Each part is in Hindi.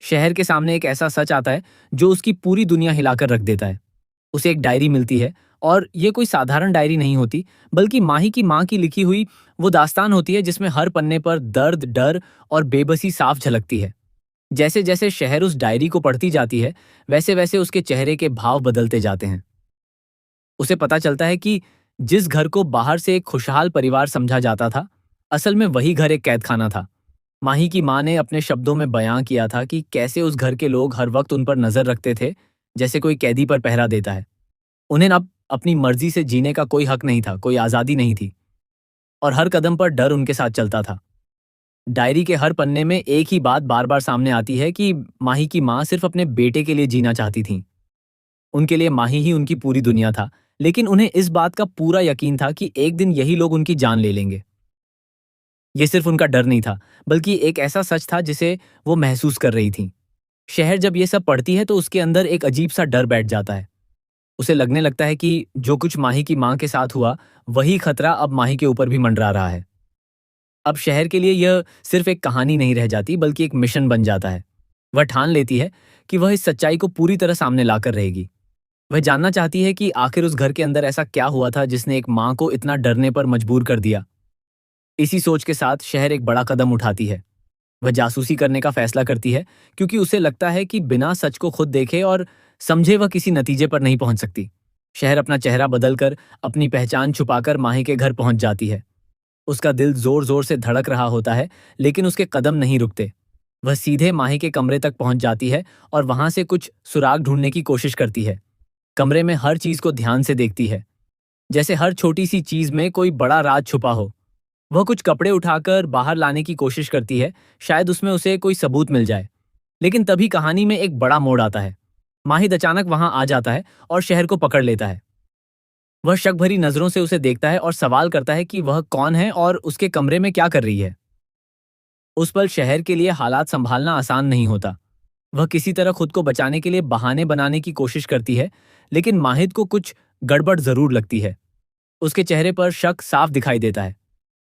शहर के सामने एक ऐसा सच आता है जो उसकी पूरी दुनिया हिलाकर रख देता है। उसे एक डायरी मिलती है और ये कोई साधारण डायरी नहीं होती, बल्कि माही की माँ की लिखी हुई वो दास्तान होती है जिसमें हर पन्ने पर दर्द, डर और बेबसी साफ झलकती है। जैसे जैसे शहर उस डायरी को पढ़ती जाती है, वैसे वैसे उसके चेहरे के भाव बदलते जाते हैं। उसे पता चलता है कि जिस घर को बाहर से एक खुशहाल परिवार समझा जाता था, असल में वही घर एक कैदखाना था। माही की माँ ने अपने शब्दों में बयां किया था कि कैसे उस घर के लोग हर वक्त उन पर नजर रखते थे, जैसे कोई कैदी पर पहरा देता है। उन्हें अब अपनी मर्जी से जीने का कोई हक नहीं था, कोई आज़ादी नहीं थी, और हर कदम पर डर उनके साथ चलता था। डायरी के हर पन्ने में एक ही बात बार बार सामने आती है कि माही की माँ सिर्फ अपने बेटे के लिए जीना चाहती थीं। उनके लिए माही ही उनकी पूरी दुनिया था, लेकिन उन्हें इस बात का पूरा यकीन था कि एक दिन यही लोग उनकी जान ले लेंगे। ये सिर्फ उनका डर नहीं था, बल्कि एक ऐसा सच था जिसे वो महसूस कर रही थीं। शहर जब ये सब पढ़ती है तो उसके अंदर एक अजीब सा डर बैठ जाता है। उसे लगने लगता है कि जो कुछ माही की माँ के साथ हुआ, वही खतरा अब माही के ऊपर भी मंडरा रहा है। अब शहर के लिए यह सिर्फ एक कहानी नहीं रह जाती, बल्कि एक मिशन बन जाता है। वह ठान लेती है कि वह इस सच्चाई को पूरी तरह सामने लाकर रहेगी। वह जानना चाहती है कि आखिर उस घर के अंदर ऐसा क्या हुआ था जिसने एक माँ को इतना डरने पर मजबूर कर दिया। इसी सोच के साथ शहर एक बड़ा कदम उठाती है। वह जासूसी करने का फैसला करती है, क्योंकि उसे लगता है कि बिना सच को खुद देखे और समझे वह किसी नतीजे पर नहीं पहुंच सकती। शहर अपना चेहरा बदलकर, अपनी पहचान छुपाकर माही के घर पहुंच जाती है। उसका दिल जोर जोर से धड़क रहा होता है, लेकिन उसके कदम नहीं रुकते। वह सीधे माही के कमरे तक पहुंच जाती है और वहां से कुछ सुराग ढूंढने की कोशिश करती है। कमरे में हर चीज को ध्यान से देखती है, जैसे हर छोटी सी चीज में कोई बड़ा राज छुपा हो। वह कुछ कपड़े उठाकर बाहर लाने की कोशिश करती है, शायद उसमें उसे कोई सबूत मिल जाए। लेकिन तभी कहानी में एक बड़ा मोड़ आता है। माहिद अचानक वहां आ जाता है और शहर को पकड़ लेता है। वह शक भरी नजरों से उसे देखता है और सवाल करता है कि वह कौन है और उसके कमरे में क्या कर रही है। उस पल शहर के लिए हालात संभालना आसान नहीं होता। वह किसी तरह खुद को बचाने के लिए बहाने बनाने की कोशिश करती है, लेकिन माहिद को कुछ गड़बड़ जरूर लगती है। उसके चेहरे पर शक साफ दिखाई देता है।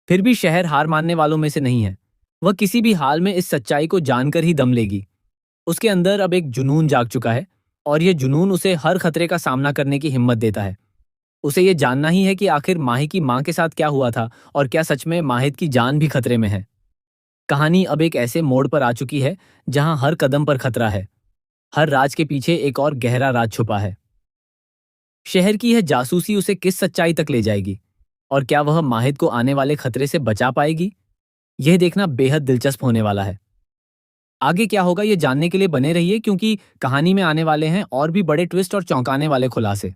फिर भी शहर हार मानने वालों में से नहीं है। वह किसी भी हाल में इस सच्चाई को जानकर ही दम लेगी। उसके अंदर अब एक जुनून जाग चुका है, और यह जुनून उसे हर खतरे का सामना करने की हिम्मत देता है। उसे यह जानना ही है कि आखिर माही की माँ के साथ क्या हुआ था और क्या सच में माहिद की जान भी खतरे में है। कहानी अब एक ऐसे मोड़ पर आ चुकी है जहां हर कदम पर खतरा है। हर राज के पीछे एक और गहरा राज छुपा है। शहर की यह जासूसी उसे किस सच्चाई तक ले जाएगी, और क्या वह माहिद को आने वाले खतरे से बचा पाएगी? यह देखना बेहद दिलचस्प होने वाला है। आगे क्या होगा ये जानने के लिए बने रहिए, क्योंकि कहानी में आने वाले हैं और भी बड़े ट्विस्ट और चौंकाने वाले खुलासे।